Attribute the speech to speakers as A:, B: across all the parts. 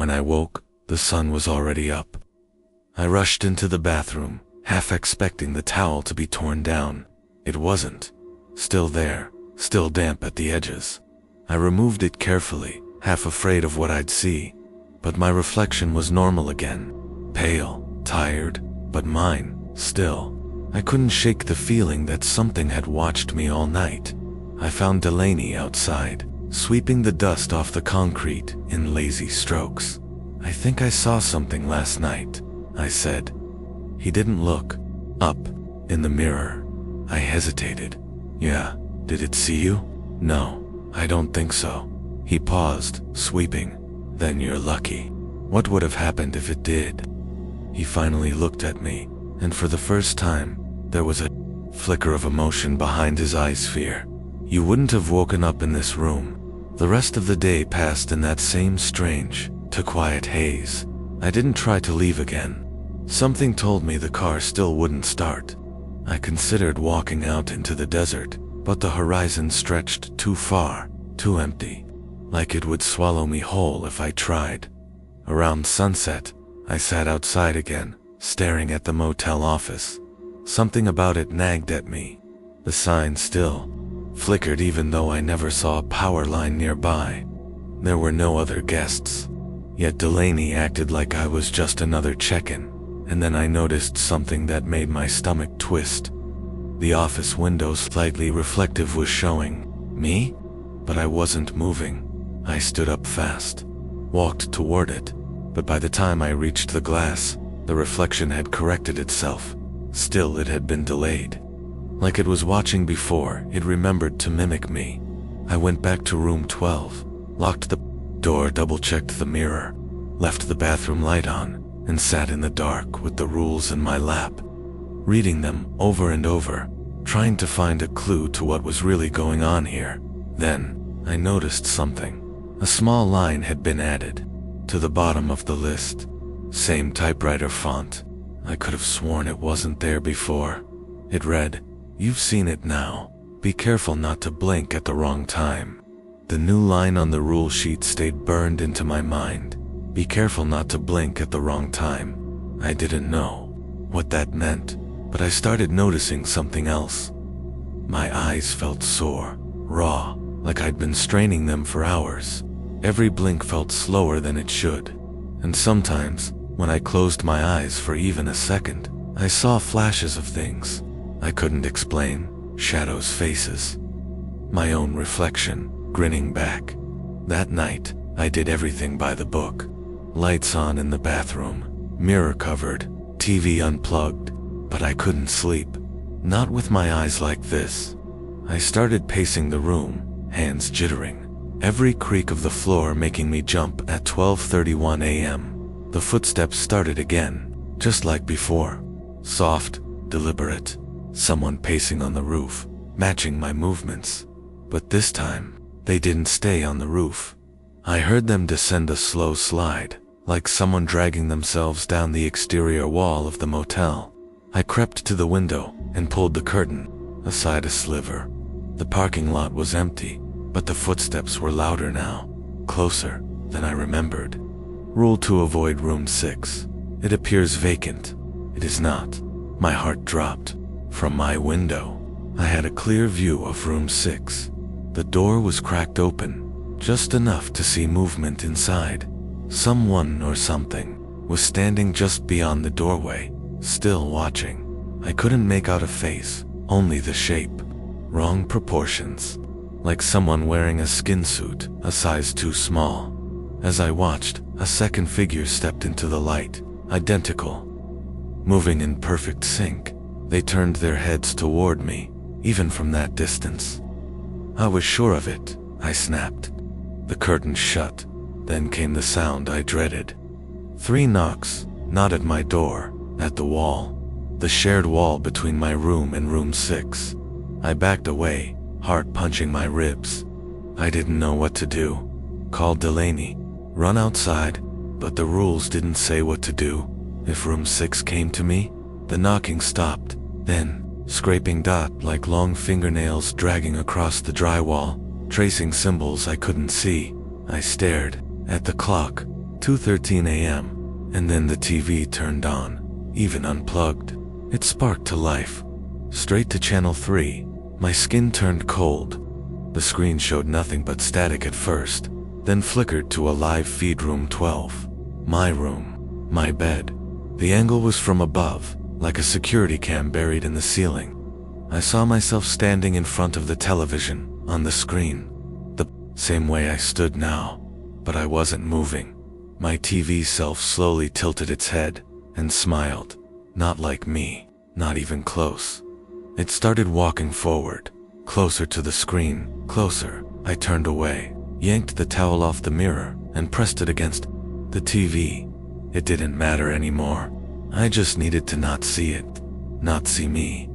A: When I woke, the sun was already up. I rushed into the bathroom, half expecting the towel to be torn down. It wasn't. Still there, still damp at the edges. I removed it carefully, half afraid of what I'd see. But my reflection was normal again. Pale, tired, but mine, still. I couldn't shake the feeling that something had watched me all night. I found Delaney outside, sweeping the dust off the concrete in lazy strokes. "I think I saw something last night," I said. He didn't look. Up, in the mirror. I hesitated. "Yeah, did it see you?" "No, I don't think so." He paused, sweeping. "Then you're lucky. What would have happened if it did?" He finally looked at me, and for the first time, there was a flicker of emotion behind his eyes. Fear. "You wouldn't have woken up in this room." The rest of the day passed in that same strange, too quiet haze. I didn't try to leave again. Something told me the car still wouldn't start. I considered walking out into the desert, but the horizon stretched too far, too empty, like it would swallow me whole if I tried. Around sunset, I sat outside again, staring at the motel office. Something about it nagged at me. The sign still flickered even though I never saw a power line nearby. There were no other guests. Yet Delaney acted like I was just another check-in, and then I noticed something that made my stomach twist. The office window, slightly reflective, was showing me, but I wasn't moving. I stood up fast, walked toward it, but by the time I reached the glass, the reflection had corrected itself. Still, it had been delayed. Like it was watching before, it remembered to mimic me. I went back to room 12, locked the door, double-checked the mirror, left the bathroom light on, and sat in the dark with the rules in my lap, reading them over and over, trying to find a clue to what was really going on here. Then, I noticed something. A small line had been added to the bottom of the list. Same typewriter font. I could have sworn it wasn't there before. It read, "You've seen it now. Be careful not to blink at the wrong time." The new line on the rule sheet stayed burned into my mind. Be careful not to blink at the wrong time. I didn't know what that meant, but I started noticing something else. My eyes felt sore, raw, like I'd been straining them for hours. Every blink felt slower than it should. And sometimes, when I closed my eyes for even a second, I saw flashes of things I couldn't explain, shadows, faces. My own reflection, grinning back. That night, I did everything by the book. Lights on in the bathroom, mirror covered, TV unplugged, but I couldn't sleep. Not with my eyes like this. I started pacing the room, hands jittering, every creak of the floor making me jump. At 12:31 a.m., the footsteps started again, just like before. Soft, deliberate, someone pacing on the roof, matching my movements. But this time, they didn't stay on the roof. I heard them descend a slow slide, like someone dragging themselves down the exterior wall of the motel. I crept to the window and pulled the curtain aside a sliver. The parking lot was empty, but the footsteps were louder now, closer than I remembered. Rule to avoid room 6. It appears vacant. It is not. My heart dropped. From my window, I had a clear view of room 6. The door was cracked open, just enough to see movement inside. Someone or something was standing just beyond the doorway, still watching. I couldn't make out a face, only the shape. Wrong proportions. Like someone wearing a skin suit, a size too small. As I watched, a second figure stepped into the light, identical. Moving in perfect sync, they turned their heads toward me, even from that distance. I was sure of it, I snapped. The curtain shut, then came the sound I dreaded. 3 knocks, not at my door, at the wall. The shared wall between my room and room 6. I backed away, heart punching my ribs. I didn't know what to do. Called Delaney, run outside, but the rules didn't say what to do. If room 6 came to me, the knocking stopped. Then, scraping dot like long fingernails dragging across the drywall, tracing symbols I couldn't see. I stared at the clock. 2:13 a.m., and then the TV turned on, even unplugged. It sparked to life. Straight to channel 3. My skin turned cold. The screen showed nothing but static at first, then flickered to a live feed room 12. My room. My bed. The angle was from above, like a security cam buried in the ceiling. I saw myself standing in front of the television, on the screen. The same way I stood now, but I wasn't moving. My TV self slowly tilted its head, and smiled. Not like me, not even close. It started walking forward, closer to the screen, closer. I turned away, yanked the towel off the mirror, and pressed it against the TV. It didn't matter anymore. I just needed to not see it, not see me.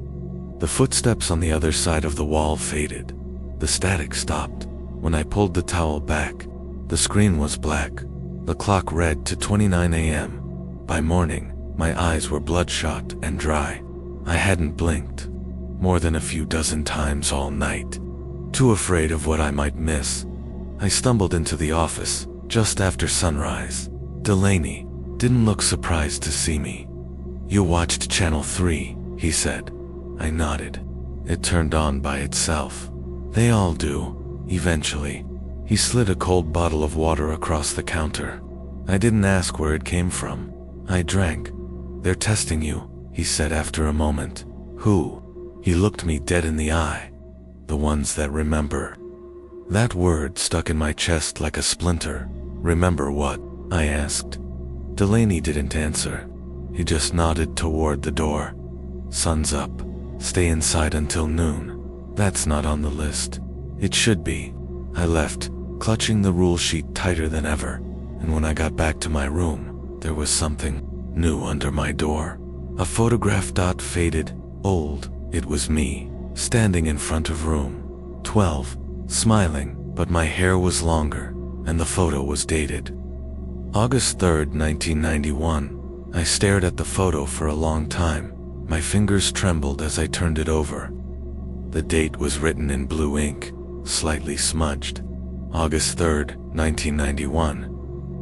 A: The footsteps on the other side of the wall faded. The static stopped. When I pulled the towel back, the screen was black. The clock read to 29 a.m. By morning, my eyes were bloodshot and dry. I hadn't blinked more than a few dozen times all night. Too afraid of what I might miss, I stumbled into the office just after sunrise. Delaney didn't look surprised to see me. "You watched channel 3, he said. I nodded. It turned on by itself. They all do, eventually. He slid a cold bottle of water across the counter. I didn't ask where it came from. I drank. "They're testing you," he said after a moment. "Who?" He looked me dead in the eye. "The ones that remember." That word stuck in my chest like a splinter. "Remember what?" I asked. Delaney didn't answer. He just nodded toward the door. "Sun's up. Stay inside until noon." That's not on the list. It should be. I left, clutching the rule sheet tighter than ever, and when I got back to my room, there was something new under my door. A photograph faded, old. It was me, standing in front of room 12, smiling, but my hair was longer, and the photo was dated. August 3rd, 1991. I stared at the photo for a long time. My fingers trembled as I turned it over. The date was written in blue ink, slightly smudged. August 3rd, 1991.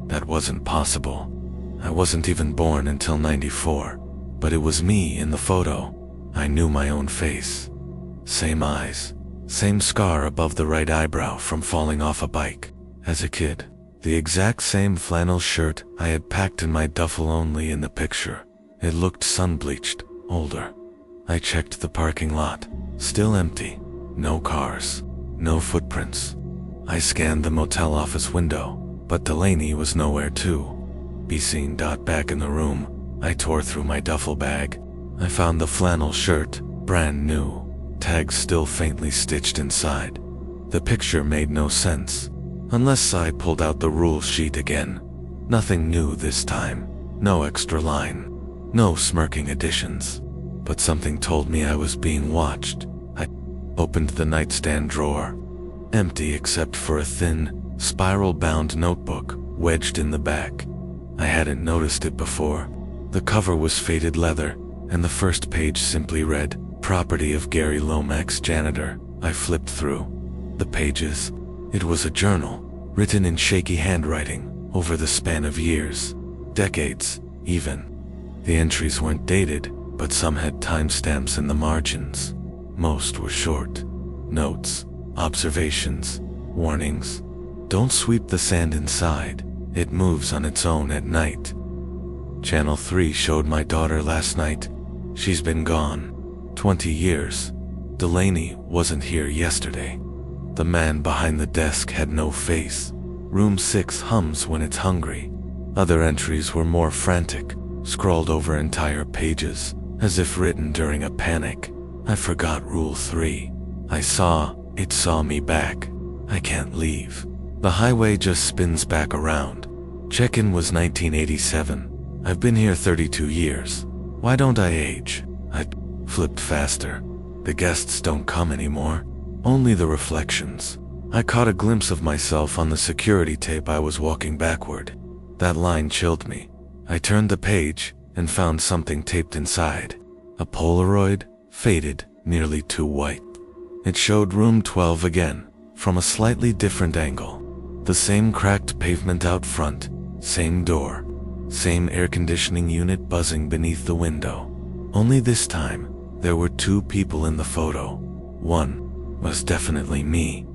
A: That wasn't possible. I wasn't even born until 94, but it was me in the photo. I knew my own face. Same eyes, same scar above the right eyebrow from falling off a bike. As a kid, the exact same flannel shirt I had packed in my duffel only in the picture. It looked sun-bleached, older. I checked the parking lot. Still empty. No cars. No footprints. I scanned the motel office window, but Delaney was nowhere to be seen. Back in the room, I tore through my duffel bag. I found the flannel shirt, brand new, tags still faintly stitched inside. The picture made no sense, unless I pulled out the rule sheet again. Nothing new this time. No extra line. No smirking additions. But something told me I was being watched. I opened the nightstand drawer. Empty except for a thin, spiral-bound notebook wedged in the back. I hadn't noticed it before. The cover was faded leather, and the first page simply read, "Property of Gary Lomax, janitor." I flipped through the pages. It was a journal, written in shaky handwriting, over the span of years. Decades, even. The entries weren't dated, but some had timestamps in the margins. Most were short. Notes, observations, warnings. Don't sweep the sand inside. It moves on its own at night. Channel 3 showed my daughter last night. She's been gone 20 years. Delaney wasn't here yesterday. The man behind the desk had no face. Room 6 hums when it's hungry. Other entries were more frantic, scrawled over entire pages, as if written during a panic. I forgot Rule 3. It saw me back. I can't leave. The highway just spins back around. Check-in was 1987. I've been here 32 years. Why don't I age? I flipped faster. The guests don't come anymore. Only the reflections. I caught a glimpse of myself on the security tape I was walking backward. That line chilled me. I turned the page and found something taped inside. A Polaroid, faded, nearly too white. It showed room 12 again, from a slightly different angle. The same cracked pavement out front, Same door. Same air conditioning unit buzzing beneath the window. Only this time, there were 2 people in the photo. One was definitely me.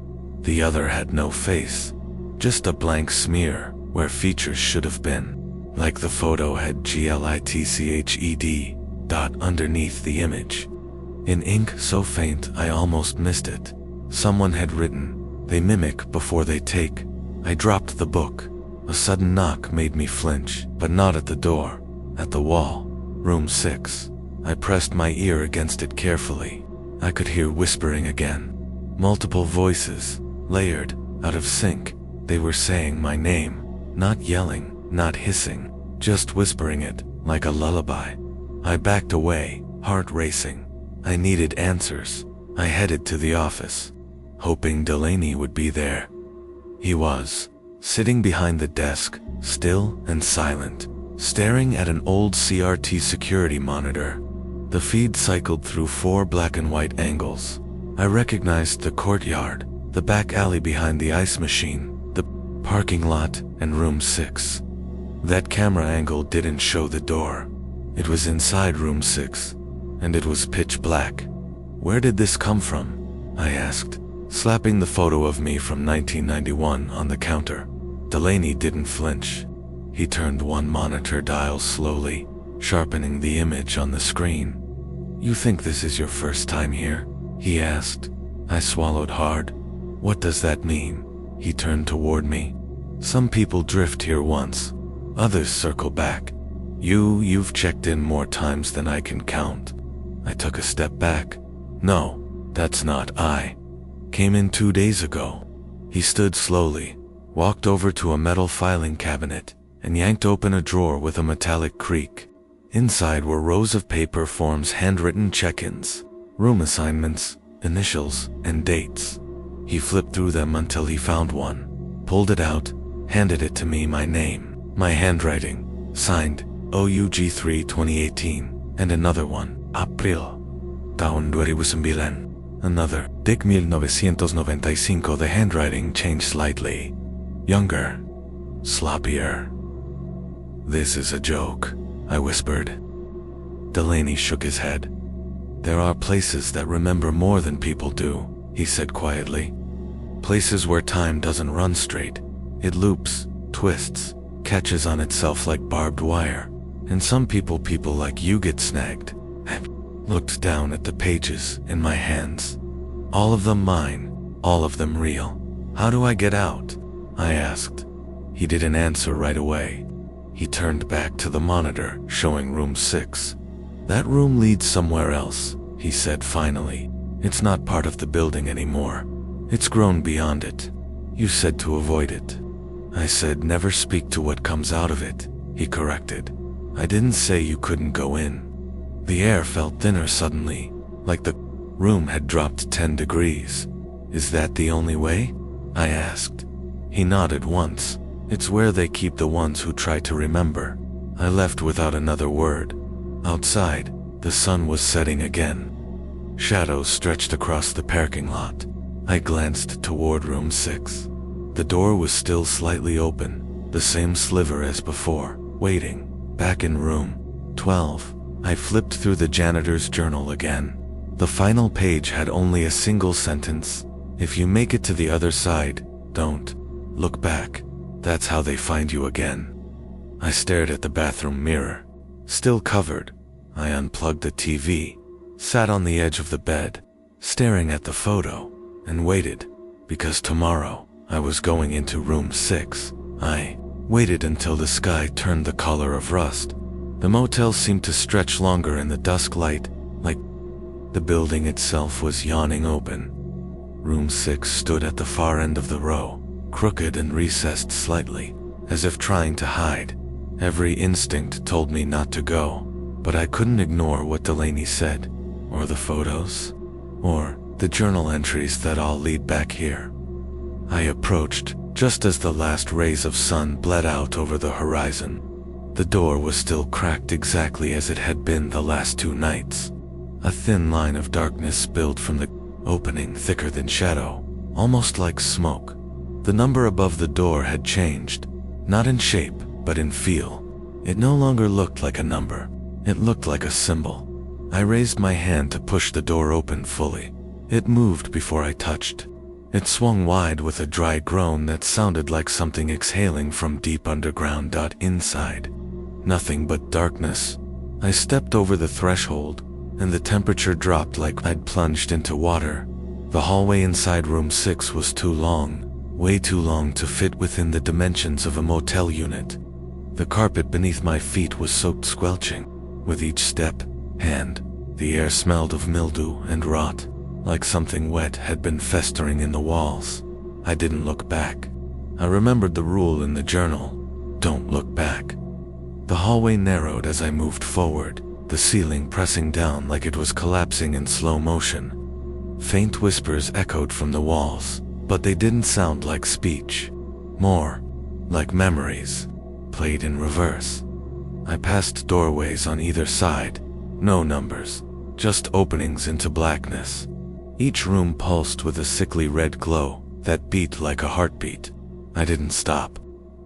A: The other had no face. Just a blank smear where features should have been. Like the photo had GLITCHED dot underneath the image. In ink so faint I almost missed it. Someone had written, "They mimic before they take." I dropped the book. A sudden knock made me flinch, but not at the door, at the wall. Room 6. I pressed my ear against it carefully. I could hear whispering again. Multiple voices, layered, out of sync. They were saying my name, not yelling, not hissing, just whispering it, like a lullaby. I backed away, heart racing. I needed answers. I headed to the office, hoping Delaney would be there. He was, sitting behind the desk, still and silent, staring at an old CRT security monitor. The feed cycled through 4 black and white angles. I recognized the courtyard, the back alley behind the ice machine, the parking lot, and room 6. That camera angle didn't show the door. It was inside room 6, and it was pitch black. Where did this come from? I asked, slapping the photo of me from 1991 on the counter. Delaney didn't flinch. He turned one monitor dial slowly, sharpening the image on the screen. "You think this is your first time here?" he asked. I swallowed hard. "What does that mean?" He turned toward me. "Some people drift here once. Others circle back. You've checked in more times than I can count." I took a step back. "No, that's not I. Came in 2 days ago." He stood slowly, walked over to a metal filing cabinet, and yanked open a drawer with a metallic creak. Inside were rows of paper forms, handwritten check-ins, room assignments, initials, and dates. He flipped through them until he found one, pulled it out, handed it to me, my name, my handwriting, signed, OUG 3 2018, and another one, April, taon 2009. Another, Dick 1995. The handwriting changed slightly. Younger. Sloppier. "This is a joke," I whispered. Delaney shook his head. "There are places that remember more than people do," he said quietly. "Places where time doesn't run straight. It loops, twists, catches on itself like barbed wire. And some people like you get snagged." I looked down at the pages in my hands. All of them mine, all of them real. "How do I get out?" I asked. He didn't answer right away. He turned back to the monitor, showing room 6. "That room leads somewhere else," he said finally. "It's not part of the building anymore. It's grown beyond it. You said to avoid it." I said, "Never speak to what comes out of it," he corrected. "I didn't say you couldn't go in." The air felt thinner suddenly, like the room had dropped 10 degrees. "Is that the only way?" I asked. He nodded once. "It's where they keep the ones who try to remember." I left without another word. Outside, the sun was setting again. Shadows stretched across the parking lot. I glanced toward room 6. The door was still slightly open, the same sliver as before, waiting. Back in room 12, I flipped through the janitor's journal again. The final page had only a single sentence. "If you make it to the other side, don't look back. That's how they find you again." I stared at the bathroom mirror. Still covered. I unplugged the TV, sat on the edge of the bed, staring at the photo, and waited, because tomorrow I was going into room 6. I waited until the sky turned the color of rust. The motel seemed to stretch longer in the dusk light, like the building itself was yawning open. Room 6 stood at the far end of the row, crooked and recessed slightly, as if trying to hide. Every instinct told me not to go, but I couldn't ignore what Delaney said, or the photos, or the journal entries that all lead back here. I approached, just as the last rays of sun bled out over the horizon. The door was still cracked exactly as it had been the last 2 nights. A thin line of darkness spilled from the opening, thicker than shadow, almost like smoke. The number above the door had changed, not in shape, but in feel. It no longer looked like a number. It looked like a symbol. I raised my hand to push the door open fully. It moved before I touched. It swung wide with a dry groan that sounded like something exhaling from deep underground. Inside, nothing but darkness. I stepped over the threshold, and the temperature dropped like I'd plunged into water. The hallway inside room 6 was too long, way too long to fit within the dimensions of a motel unit. The carpet beneath my feet was soaked squelching. With each step, the air smelled of mildew and rot, like something wet had been festering in the walls. I didn't look back. I remembered the rule in the journal: don't look back. The hallway narrowed as I moved forward, the ceiling pressing down like it was collapsing in slow motion. Faint whispers echoed from the walls, but they didn't sound like speech. More like memories, played in reverse. I passed doorways on either side. No numbers, just openings into blackness. Each room pulsed with a sickly red glow that beat like a heartbeat. I didn't stop,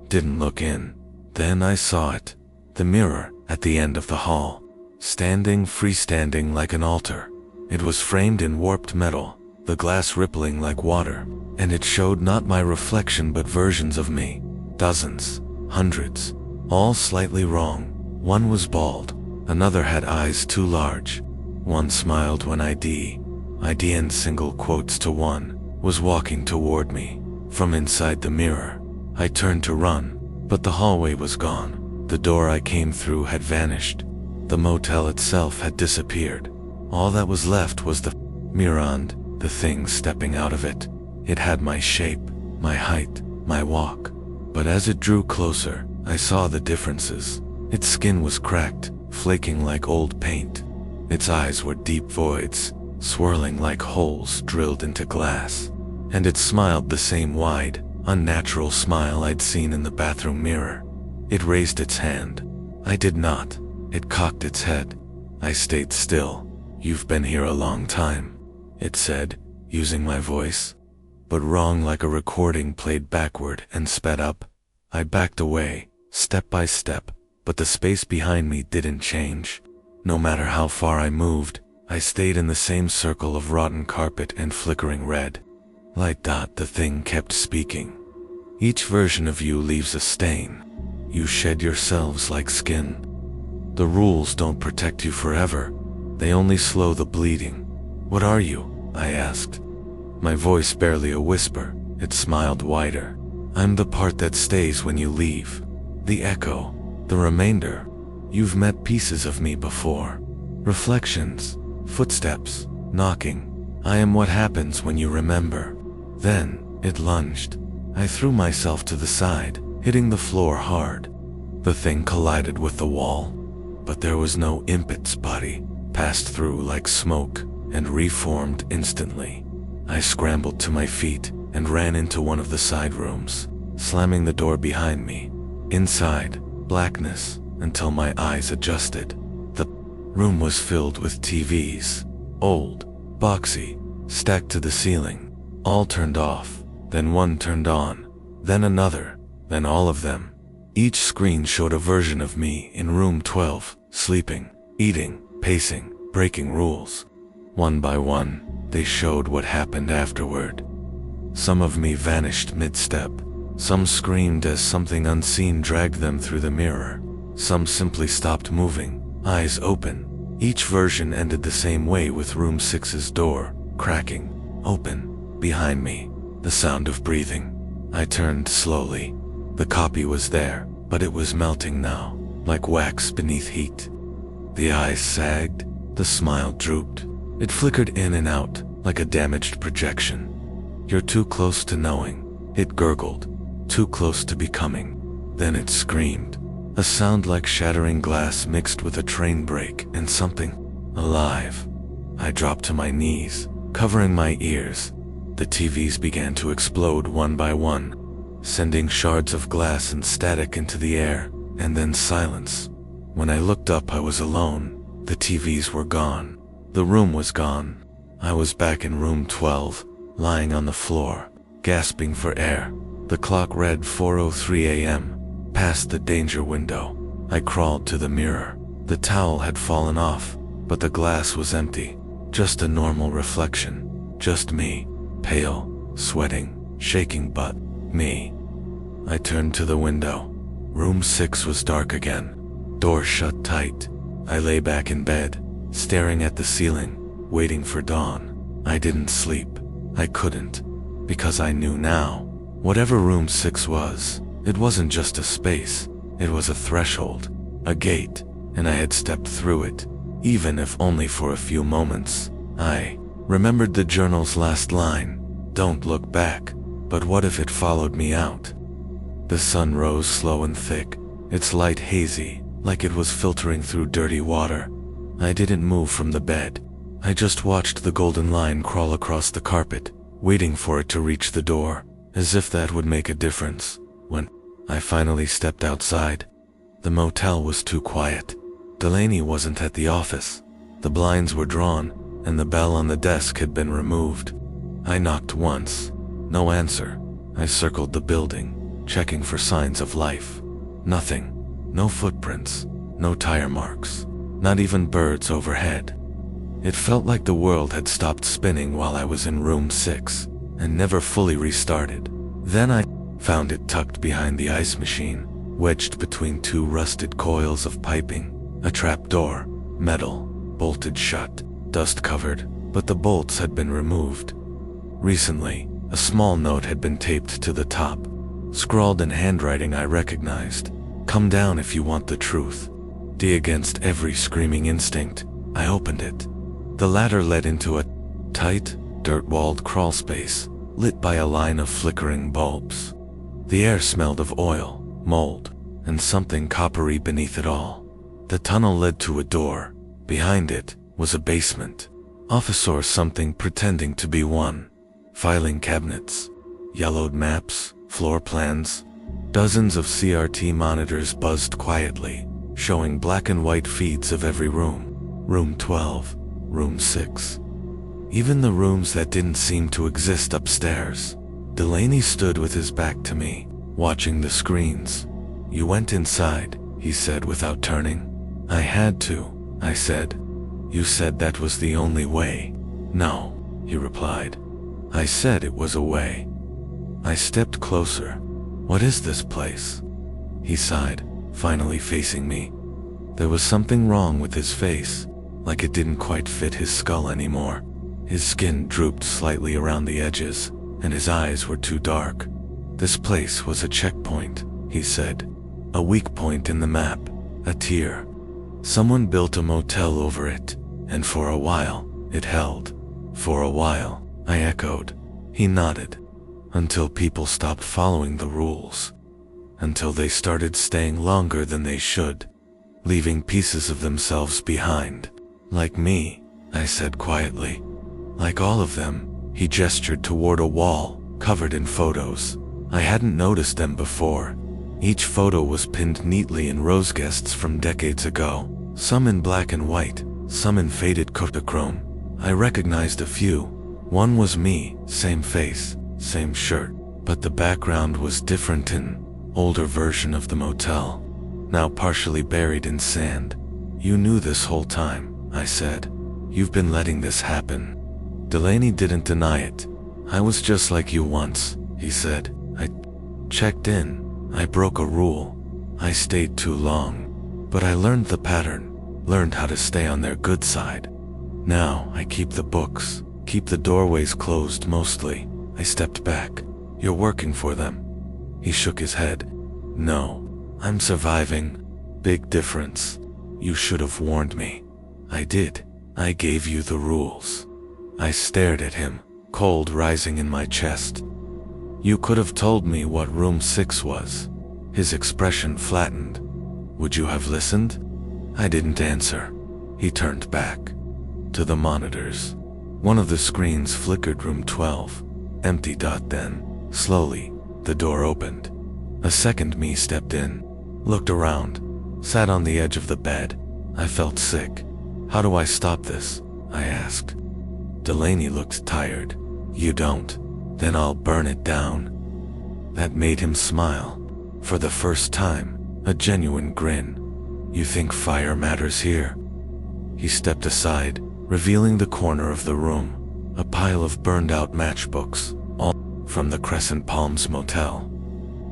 A: didn't look in. Then I saw it. The mirror at the end of the hall, freestanding like an altar. It was framed in warped metal, the glass rippling like water, and it showed not my reflection but versions of me. Dozens, hundreds, all slightly wrong. One was bald, another had eyes too large. One smiled when ID and single quotes to one, was walking toward me. From inside the mirror, I turned to run, but the hallway was gone. The door I came through had vanished. The motel itself had disappeared. All that was left was the mirror and the thing stepping out of it. It had my shape, my height, my walk. But as it drew closer, I saw the differences. Its skin was cracked, flaking like old paint. Its eyes were deep voids, swirling like holes drilled into glass. And it smiled the same wide, unnatural smile I'd seen in the bathroom mirror. It raised its hand. I did not. It cocked its head. I stayed still. "You've been here a long time," it said, using my voice, but wrong like a recording played backward and sped up. I backed away, step by step, but the space behind me didn't change. No matter how far I moved, I stayed in the same circle of rotten carpet and flickering red light. The thing kept speaking. "Each version of you leaves a stain. You shed yourselves like skin. The rules don't protect you forever. They only slow the bleeding." "What are you?" I asked. My voice barely a whisper. It smiled wider. "I'm the part that stays when you leave. The echo. The remainder. You've met pieces of me before. Reflections. Footsteps. Knocking. I am what happens when you remember." Then, it lunged. I threw myself to the side, hitting the floor hard. The thing collided with the wall, but there was no impet's body, passed through like smoke, and reformed instantly. I scrambled to my feet and ran into one of the side rooms, slamming the door behind me. Inside, blackness, until my eyes adjusted. The room was filled with TVs, old, boxy, stacked to the ceiling. All turned off, then one turned on, then another, then all of them. Each screen showed a version of me in room 12, sleeping, eating, pacing, breaking rules. One by one, they showed what happened afterward. Some of me vanished mid-step. Some screamed as something unseen dragged them through the mirror. Some simply stopped moving, eyes open. Each version ended the same way, with room 6's door cracking open behind me. The sound of breathing. I turned slowly. The copy was there, but it was melting now, like wax beneath heat. The eyes sagged, the smile drooped. It flickered in and out, like a damaged projection. "You're too close to knowing," it gurgled. "Too close to becoming." Then it screamed. A sound like shattering glass mixed with a train brake and something alive. I dropped to my knees, covering my ears. The TVs began to explode one by one, sending shards of glass and static into the air, and then silence. When I looked up, I was alone. The TVs were gone. The room was gone. I was back in room 12, lying on the floor, gasping for air. The clock read 4:03 a.m. Past the danger window, I crawled to the mirror. The towel had fallen off, but the glass was empty. Just a normal reflection. Just me, pale, sweating, shaking, but me. I turned to the window. Room 6 was dark again. Door shut tight. I lay back in bed, staring at the ceiling, waiting for dawn. I didn't sleep. I couldn't. Because I knew now. Whatever room 6 was, it wasn't just a space. It was a threshold, a gate, and I had stepped through it, even if only for a few moments. I remembered the journal's last line, "Don't look back." But what if it followed me out? The sun rose slow and thick, its light hazy, like it was filtering through dirty water. I didn't move from the bed. I just watched the golden line crawl across the carpet, waiting for it to reach the door, as if that would make a difference. When I finally stepped outside, the motel was too quiet. Delaney wasn't at the office. The blinds were drawn, and the bell on the desk had been removed. I knocked once. No answer. I circled the building, checking for signs of life. Nothing. No footprints. No tire marks. Not even birds overhead. It felt like the world had stopped spinning while I was in room 6, and never fully restarted. Then I found it tucked behind the ice machine, wedged between two rusted coils of piping. A trap door, metal, bolted shut, dust-covered, but the bolts had been removed. Recently, a small note had been taped to the top, scrawled in handwriting I recognized. "Come down if you want the truth." Against every screaming instinct, I opened it. The ladder led into a tight, dirt-walled crawl space, lit by a line of flickering bulbs. The air smelled of oil, mold, and something coppery beneath it all. The tunnel led to a door. Behind it was a basement. Office or something pretending to be one. Filing cabinets, yellowed maps, floor plans. Dozens of CRT monitors buzzed quietly, showing black and white feeds of every room. Room 12, room 6. Even the rooms that didn't seem to exist upstairs. Delaney stood with his back to me, watching the screens. "You went inside," he said without turning. "I had to," I said. "You said that was the only way." "No," he replied. "I said it was a way." I stepped closer. "What is this place?" He sighed, finally facing me. There was something wrong with his face, like it didn't quite fit his skull anymore. His skin drooped slightly around the edges, and his eyes were too dark. "This place was a checkpoint," he said. "A weak point in the map, a tier. Someone built a motel over it, and for a while, it held." "For a while," I echoed. He nodded. "Until people stopped following the rules. Until they started staying longer than they should, leaving pieces of themselves behind. Like me," I said quietly. "Like all of them." He gestured toward a wall, covered in photos. I hadn't noticed them before. Each photo was pinned neatly in rose guests from decades ago, some in black and white, some in faded Kodachrome. I recognized a few. One was me, same face, same shirt, but the background was different, an older version of the motel, now partially buried in sand. "You knew this whole time," I said. "You've been letting this happen." Delaney didn't deny it. "I was just like you once," he said. "I checked in. I broke a rule. I stayed too long. But I learned the pattern, learned how to stay on their good side. Now I keep the books, keep the doorways closed mostly." I stepped back. "You're working for them." He shook his head. "No, I'm surviving." "Big difference. You should have warned me." "I did. I gave you the rules." I stared at him, cold rising in my chest. "You could have told me what room 6 was." His expression flattened. "Would you have listened?" I didn't answer. He turned back. To the monitors. One of the screens flickered room 12. Empty. Then, slowly, the door opened. A second me stepped in, looked around, sat on the edge of the bed. I felt sick. "How do I stop this?" I asked. Delaney looked tired. "You don't. Then I'll burn it down." That made him smile. For the first time, a genuine grin. "You think fire matters here?" He stepped aside, revealing the corner of the room. A pile of burned-out matchbooks, all from the Crescent Palms Motel.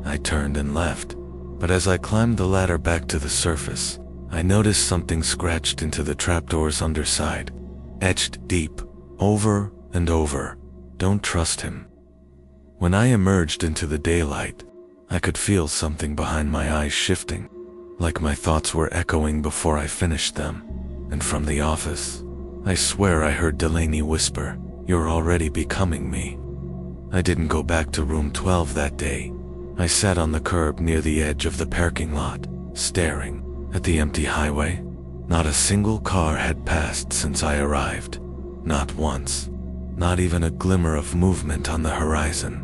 A: I turned and left, but as I climbed the ladder back to the surface, I noticed something scratched into the trapdoor's underside, etched deep, over and over. "Don't trust him." When I emerged into the daylight, I could feel something behind my eyes shifting, like my thoughts were echoing before I finished them. And from the office, I swear I heard Delaney whisper, "You're already becoming me." I didn't go back to room 12 that day. I sat on the curb near the edge of the parking lot, staring at the empty highway. Not a single car had passed since I arrived. Not once. Not even a glimmer of movement on the horizon.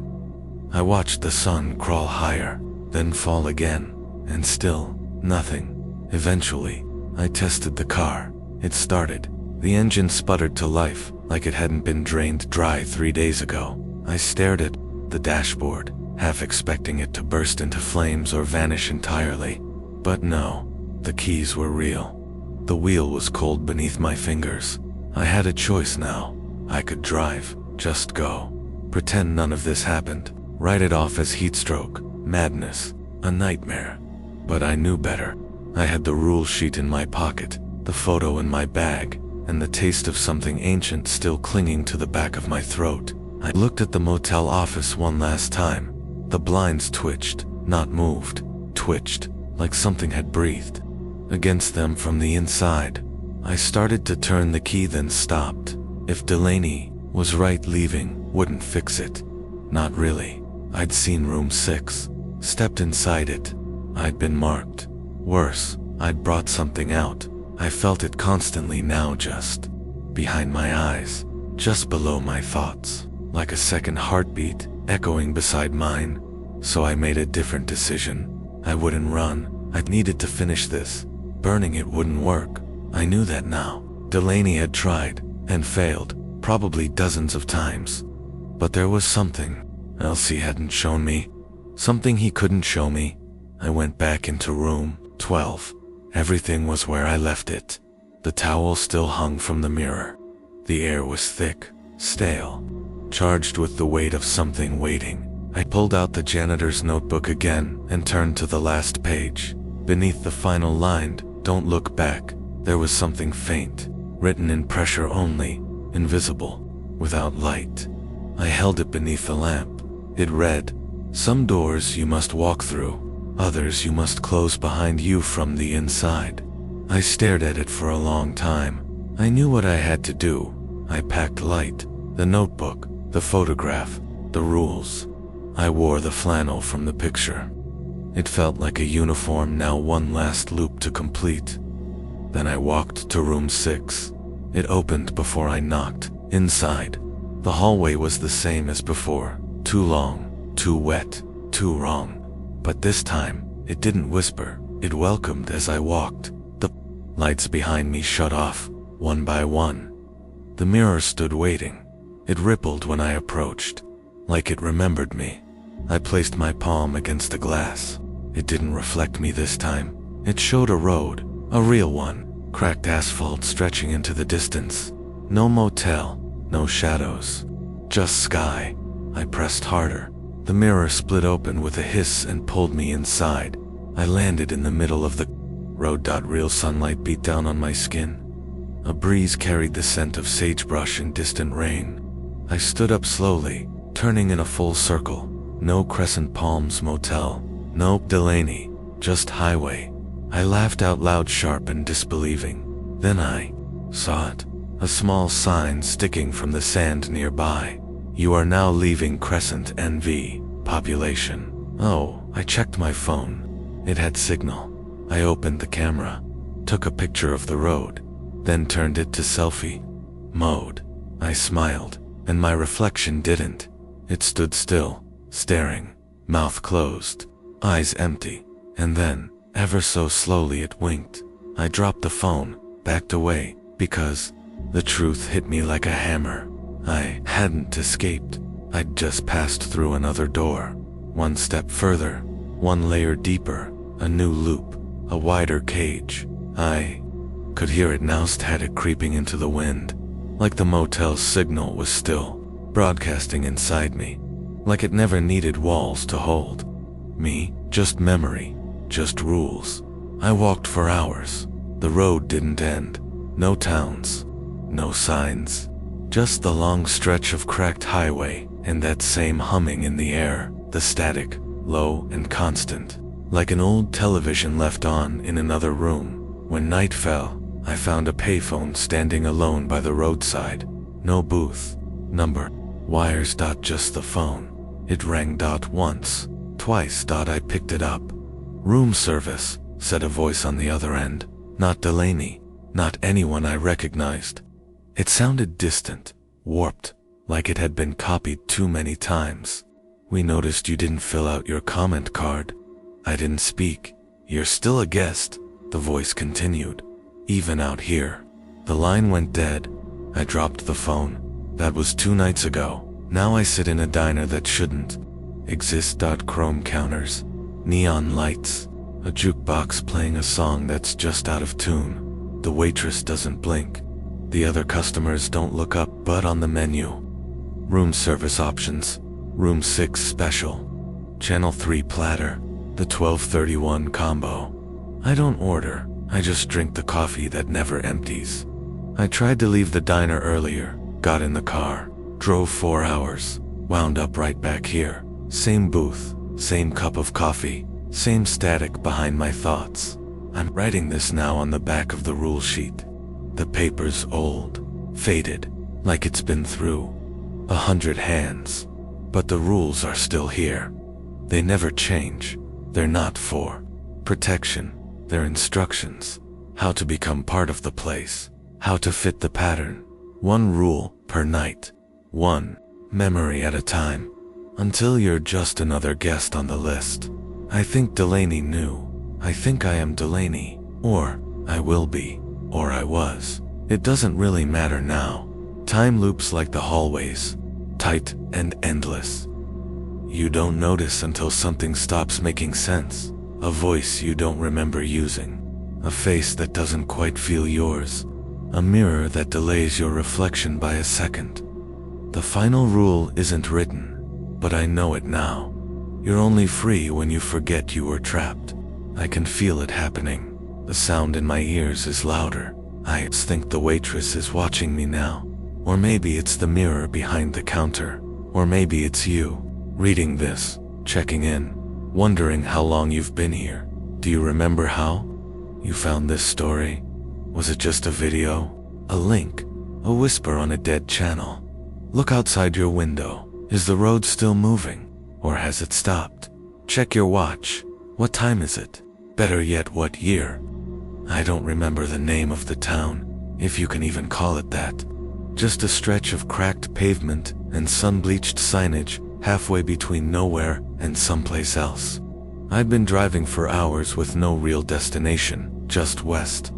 A: I watched the sun crawl higher, then fall again, and still, nothing. Eventually, I tested the car. It started. The engine sputtered to life, like it hadn't been drained dry 3 days ago. I stared at the dashboard, half expecting it to burst into flames or vanish entirely. But no, the keys were real. The wheel was cold beneath my fingers. I had a choice now. I could drive, just go. Pretend none of this happened. Write it off as heatstroke, madness, a nightmare. But I knew better. I had the rule sheet in my pocket, the photo in my bag, and the taste of something ancient still clinging to the back of my throat. I looked at the motel office one last time. The blinds twitched, not moved, twitched, like something had breathed against them from the inside. I started to turn the key, then stopped. If Delaney was right, leaving wouldn't fix it. Not really. I'd seen room 6, stepped inside it. I'd been marked. Worse, I'd brought something out. I felt it constantly now, just behind my eyes, just below my thoughts, like a second heartbeat echoing beside mine. So I made a different decision. I wouldn't run. I needed to finish this. Burning it wouldn't work. I knew that now. Delaney had tried and failed, probably dozens of times. But there was something else he hadn't shown me. Something he couldn't show me. I went back into room 12. Everything was where I left it. The towel still hung from the mirror. The air was thick, stale, charged with the weight of something waiting. I pulled out the janitor's notebook again and turned to the last page. Beneath the final line, "Don't look back," there was something faint, written in pressure only, invisible, without light. I held it beneath the lamp. It read, "Some doors you must walk through, others you must close behind you from the inside." I stared at it for a long time. I knew what I had to do. I packed light, the notebook, the photograph, the rules. I wore the flannel from the picture. It felt like a uniform, now one last loop to complete. Then I walked to room 6. It opened before I knocked. Inside, the hallway was the same as before. Too long, too wet, too wrong. But this time, it didn't whisper. It welcomed as I walked. The lights behind me shut off, one by one. The mirror stood waiting. It rippled when I approached, like it remembered me. I placed my palm against the glass. It didn't reflect me this time. It showed a road, a real one, cracked asphalt stretching into the distance. No motel, no shadows, just sky. I pressed harder. The mirror split open with a hiss and pulled me inside. I landed in the middle of the road. Real sunlight beat down on my skin. A breeze carried the scent of sagebrush and distant rain. I stood up slowly, turning in a full circle. No Crescent Palms Motel, no Delaney, just highway. I laughed out loud, sharp and disbelieving. Then I saw it. A small sign sticking from the sand nearby. "You are now leaving Crescent NV, population." Oh, I checked my phone. It had signal. I opened the camera, took a picture of the road, then turned it to selfie mode. I smiled, and my reflection didn't. It stood still, staring, mouth closed, eyes empty, and then, ever so slowly, it winked. I dropped the phone, backed away, because the truth hit me like a hammer. I hadn't escaped. I'd just passed through another door. One step further, one layer deeper, a new loop, a wider cage. I could hear it now, static creeping into the wind, like the motel's signal was still broadcasting inside me, like it never needed walls to hold me, just memory, just rules. I walked for hours. The road didn't end. No towns, no signs, just the long stretch of cracked highway and that same humming in the air, the static, low and constant, like an old television left on in another room. When night fell, I found a payphone standing alone by the roadside. No booth, number, wires. Just the phone. It rang. Once, twice. I picked it up. "Room service," said a voice on the other end. Not Delaney, not anyone I recognized. It sounded distant, warped, like it had been copied too many times. "We noticed you didn't fill out your comment card." I didn't speak. "You're still a guest," the voice continued. "Even out here." The line went dead. I dropped the phone. That was 2 nights ago. Now I sit in a diner that shouldn't exist. Chrome counters, neon lights, a jukebox playing a song that's just out of tune. The waitress doesn't blink. The other customers don't look up, but on the menu, room service options, room 6 special, channel 3 platter, the 1231 combo. I don't order, I just drink the coffee that never empties. I tried to leave the diner earlier, got in the car, drove 4 hours, wound up right back here. Same booth, same cup of coffee, same static behind my thoughts. I'm writing this now on the back of the rule sheet. The paper's old, faded, like it's been through 100 hands. But the rules are still here. They never change. They're not for protection. They're instructions. How to become part of the place. How to fit the pattern. 1 rule per night. 1 memory at a time. Until you're just another guest on the list. I think Delaney knew. I think I am Delaney. Or I will be. Or I was. It doesn't really matter now. Time loops like the hallways. Tight and endless. You don't notice until something stops making sense. A voice you don't remember using. A face that doesn't quite feel yours. A mirror that delays your reflection by a second. The final rule isn't written, but I know it now. You're only free when you forget you were trapped. I can feel it happening. The sound in my ears is louder. I think the waitress is watching me now. Or maybe it's the mirror behind the counter. Or maybe it's you, reading this, checking in, wondering how long you've been here. Do you remember how you found this story? Was it just a video? A link? A whisper on a dead channel? Look outside your window. Is the road still moving? Or has it stopped? Check your watch. What time is it? Better yet, what year? I don't remember the name of the town, if you can even call it that. Just a stretch of cracked pavement and sun-bleached signage halfway between nowhere and someplace else. I'd been driving for hours with no real destination, just west.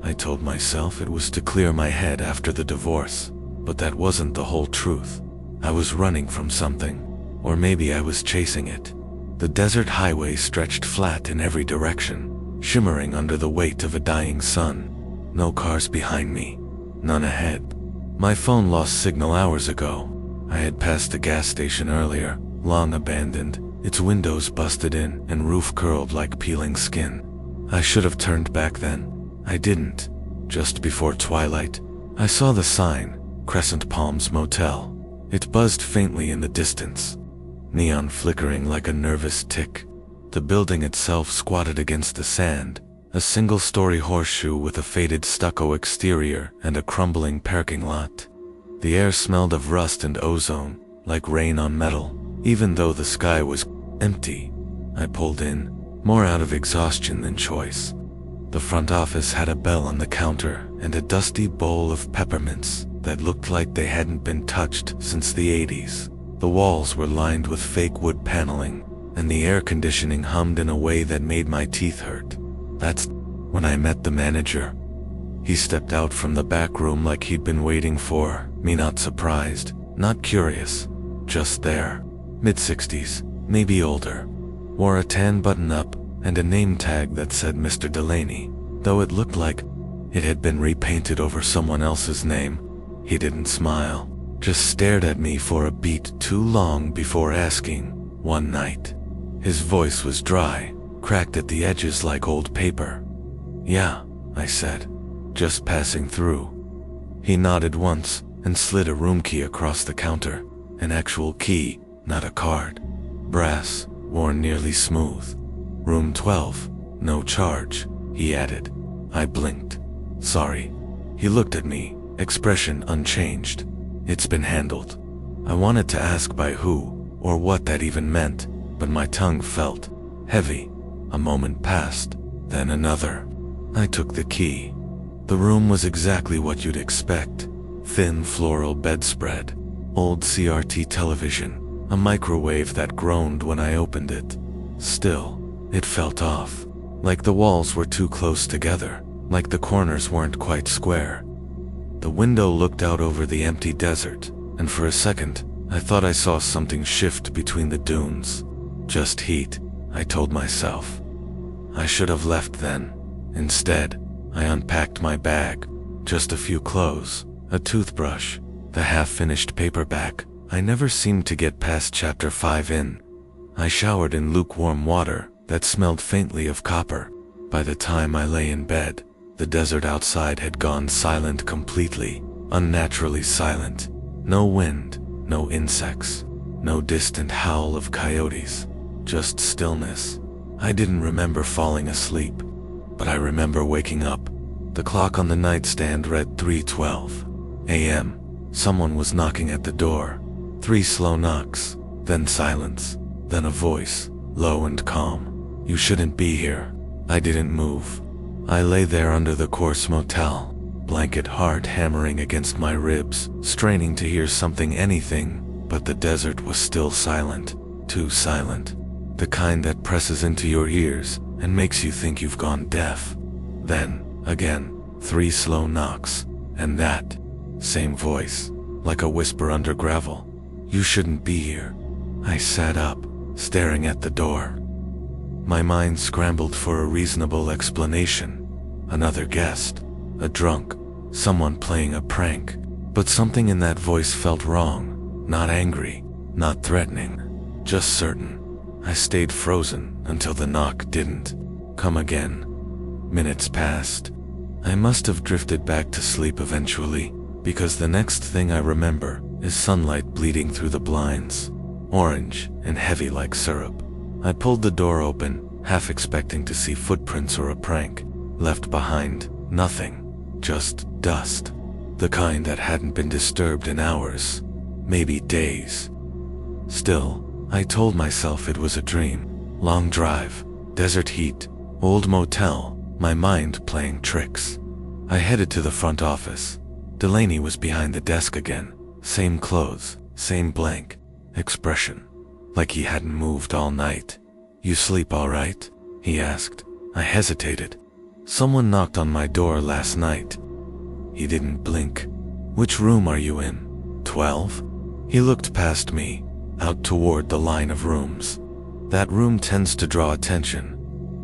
A: I told myself it was to clear my head after the divorce, but that wasn't the whole truth. I was running from something, or maybe I was chasing it. The desert highway stretched flat in every direction, shimmering under the weight of a dying sun. No cars behind me, none ahead. My phone lost signal hours ago. I had passed a gas station earlier, long abandoned, its windows busted in and roof curled like peeling skin. I should have turned back then. I didn't. Just before twilight, I saw the sign, Crescent Palms Motel. It buzzed faintly in the distance, neon flickering like a nervous tick. The building itself squatted against the sand, a single-story horseshoe with a faded stucco exterior and a crumbling parking lot. The air smelled of rust and ozone, like rain on metal, even though the sky was empty. I pulled in, more out of exhaustion than choice. The front office had a bell on the counter and a dusty bowl of peppermints that looked like they hadn't been touched since the 80s. The walls were lined with fake wood paneling, and the air conditioning hummed in a way that made my teeth hurt. That's when I met the manager. He stepped out from the back room like he'd been waiting for me, not surprised, not curious, just there. Mid-60s, maybe older. wore a tan button-up and a name tag that said Mr. Delaney, though it looked like it had been repainted over someone else's name. He didn't smile, just stared at me for a beat too long before asking, "One night?" His voice was dry, cracked at the edges like old paper. "Yeah," I said, "just passing through." He nodded once and slid a room key across the counter, an actual key, not a card. Brass, worn nearly smooth. "Room 12, no charge," he added. I blinked. "Sorry." He looked at me, expression unchanged. "It's been handled." I wanted to ask by who, or what that even meant, but my tongue felt heavy. A moment passed, then another. I took the key. The room was exactly what you'd expect. Thin floral bedspread, old CRT television, a microwave that groaned when I opened it. Still, it felt off, like the walls were too close together, like the corners weren't quite square. The window looked out over the empty desert, and for a second, I thought I saw something shift between the dunes. Just heat, I told myself. I should have left then. Instead, I unpacked my bag. Just a few clothes, a toothbrush, the half-finished paperback. I never seemed to get past chapter 5 in. I showered in lukewarm water that smelled faintly of copper. By the time I lay in bed, the desert outside had gone silent completely, unnaturally silent. No wind, no insects, no distant howl of coyotes, just stillness. I didn't remember falling asleep, but I remember waking up. The clock on the nightstand read 3:12 a.m. Someone was knocking at the door. 3 slow knocks, then silence, then a voice, low and calm. "You shouldn't be here." I didn't move. I lay there under the coarse motel, blanket hard hammering against my ribs, straining to hear something, anything, but the desert was still silent, too silent. The kind that presses into your ears and makes you think you've gone deaf. Then, again, 3 slow knocks, and that same voice, like a whisper under gravel. "You shouldn't be here." I sat up, staring at the door. My mind scrambled for a reasonable explanation. Another guest, a drunk, someone playing a prank. But something in that voice felt wrong, not angry, not threatening, just certain. I stayed frozen until the knock didn't come again. Minutes passed. I must have drifted back to sleep eventually, because the next thing I remember is sunlight bleeding through the blinds, orange and heavy like syrup. I pulled the door open, half expecting to see footprints or a prank. Left behind, nothing, just dust. The kind that hadn't been disturbed in hours, maybe days. Still, I told myself it was a dream. Long drive, desert heat, old motel, my mind playing tricks. I headed to the front office. Delaney was behind the desk again, same clothes, same blank expression, like he hadn't moved all night. "You sleep all right?" he asked. I hesitated. "Someone knocked on my door last night." He didn't blink. "Which room are you in? 12? He looked past me, out toward the line of rooms. "That room tends to draw attention."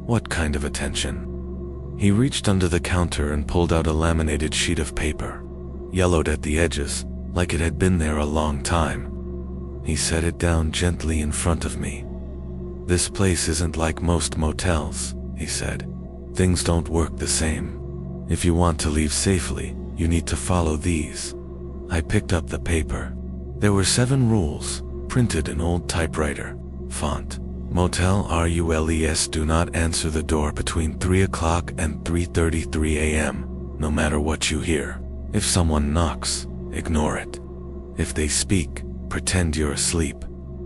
A: "What kind of attention?" He reached under the counter and pulled out a laminated sheet of paper, yellowed at the edges, like it had been there a long time. He set it down gently in front of me. "This place isn't like most motels," he said. "Things don't work the same. If you want to leave safely, you need to follow these." I picked up the paper. There were 7 rules, printed in old typewriter font. Motel rules: do not answer the door between 3 o'clock and 3:33 a.m., no matter what you hear. If someone knocks, ignore it. If they speak, pretend you're asleep.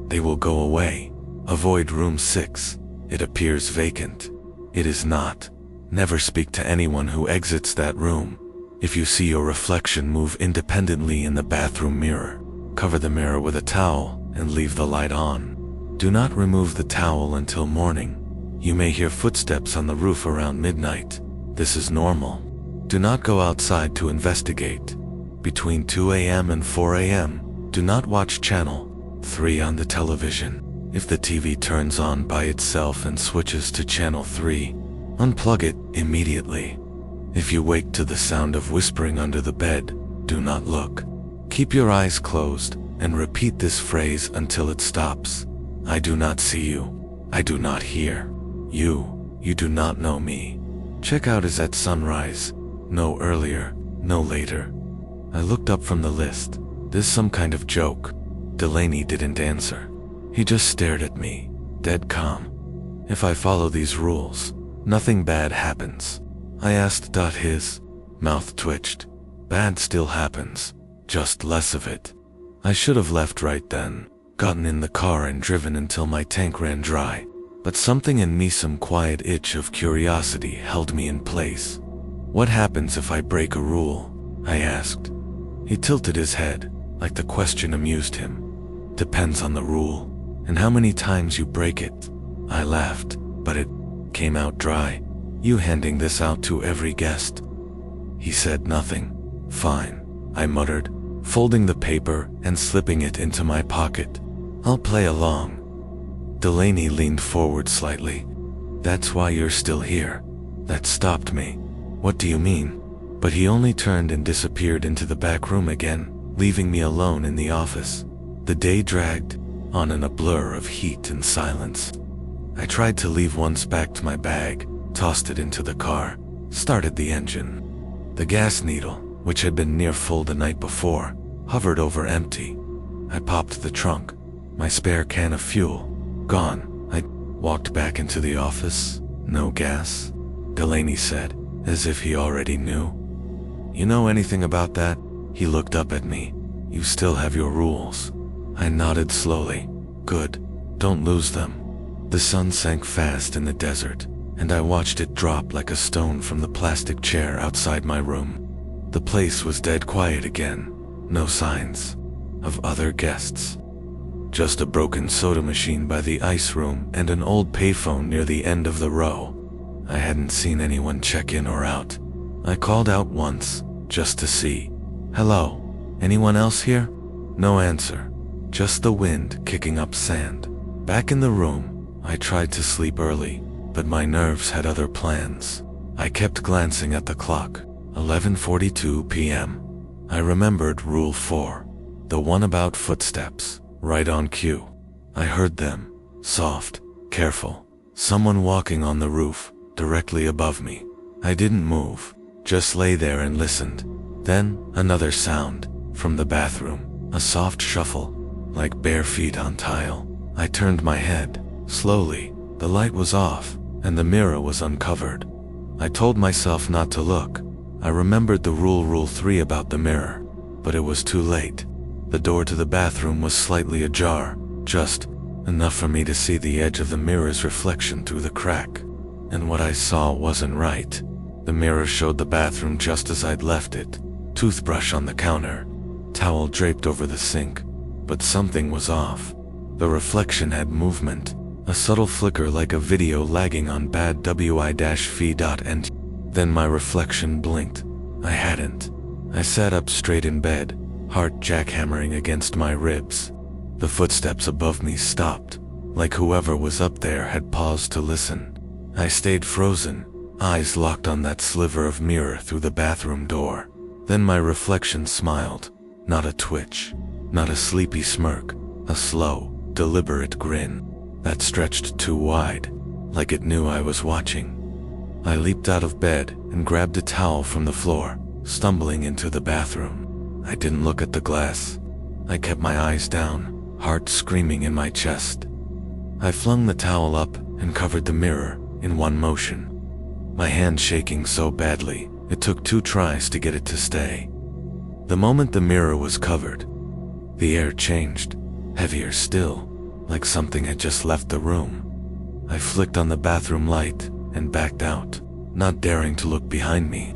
A: They will go away. Avoid room 6. It appears vacant. It is not. Never speak to anyone who exits that room. If you see your reflection move independently in the bathroom mirror, cover the mirror with a towel and leave the light on. Do not remove the towel until morning. You may hear footsteps on the roof around midnight. This is normal. Do not go outside to investigate. Between 2 a.m. and 4 a.m., do not watch channel 3 on the television. If the TV turns on by itself and switches to channel 3, unplug it immediately. If you wake to the sound of whispering under the bed, do not look. Keep your eyes closed and repeat this phrase until it stops. I do not see you. I do not hear you. You do not know me. Checkout is at sunrise. No earlier, no later. I looked up from the list. This some kind of joke. Delaney didn't answer. He just stared at me, dead calm. If I follow these rules, nothing bad happens. I asked. His mouth twitched. Bad still happens, just less of it. I should have left right then, gotten in the car and driven until my tank ran dry. But something in me, some quiet itch of curiosity, held me in place. What happens if I break a rule? I asked. He tilted his head, like the question amused him. Depends on the rule, and how many times you break it. I laughed, but it came out dry. You handing this out to every guest? He said nothing. Fine, I muttered, folding the paper and slipping it into my pocket. I'll play along. Delaney leaned forward slightly. That's why you're still here. That stopped me. What do you mean? But he only turned and disappeared into the back room again, leaving me alone in the office. The day dragged on in a blur of heat and silence. I tried to leave once, packed my bag, tossed it into the car, started the engine. The gas needle, which had been near full the night before, hovered over empty. I popped the trunk. My spare can of fuel gone. I walked back into the office. No gas? Delaney said, as if he already knew. You know anything about that? He looked up at me. You still have your rules. I nodded slowly. Good. Don't lose them. The sun sank fast in the desert, and I watched it drop like a stone from the plastic chair outside my room. The place was dead quiet again. No signs of other guests. Just a broken soda machine by the ice room and an old payphone near the end of the row. I hadn't seen anyone check in or out. I called out once, just to see. Hello? Anyone else here? No answer. Just the wind kicking up sand. Back in the room, I tried to sleep early, but my nerves had other plans. I kept glancing at the clock. 11:42 p.m. I remembered Rule 4, the one about footsteps. Right on cue. I heard them. Soft, careful. Someone walking on the roof, directly above me. I didn't move, just lay there and listened. Then, another sound, from the bathroom. A soft shuffle, like bare feet on tile. I turned my head. Slowly, the light was off, and the mirror was uncovered. I told myself not to look. I remembered the Rule 3 about the mirror, but it was too late. The door to the bathroom was slightly ajar, just enough for me to see the edge of the mirror's reflection through the crack. And what I saw wasn't right. The mirror showed the bathroom just as I'd left it. Toothbrush on the counter, towel draped over the sink. But something was off. The reflection had movement, a subtle flicker like a video lagging on bad wi-fi.nt. Then my reflection blinked. I hadn't. I sat up straight in bed, heart jackhammering against my ribs. The footsteps above me stopped, like whoever was up there had paused to listen. I stayed frozen, eyes locked on that sliver of mirror through the bathroom door. Then my reflection smiled. Not a twitch, not a sleepy smirk, a slow, deliberate grin that stretched too wide, like it knew I was watching. I leaped out of bed and grabbed a towel from the floor, stumbling into the bathroom. I didn't look at the glass. I kept my eyes down, heart screaming in my chest. I flung the towel up and covered the mirror in one motion. My hand shaking so badly, it took 2 tries to get it to stay. The moment the mirror was covered, the air changed, heavier still, like something had just left the room. I flicked on the bathroom light and backed out, not daring to look behind me.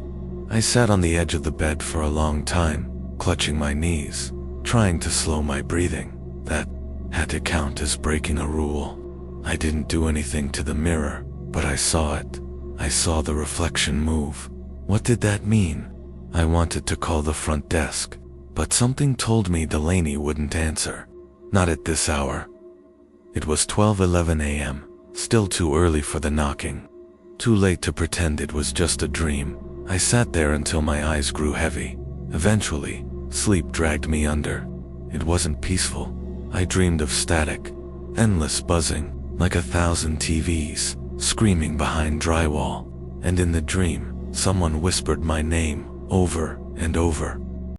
A: I sat on the edge of the bed for a long time, clutching my knees, trying to slow my breathing. That had to count as breaking a rule. I didn't do anything to the mirror, but I saw it. I saw the reflection move. What did that mean? I wanted to call the front desk, but something told me Delaney wouldn't answer. Not at this hour. It was 12:11 a.m., still too early for the knocking. Too late to pretend it was just a dream. I sat there until my eyes grew heavy. Eventually, sleep dragged me under. It wasn't peaceful. I dreamed of static, endless buzzing, like 1,000 TVs, screaming behind drywall. And in the dream, someone whispered my name over and over.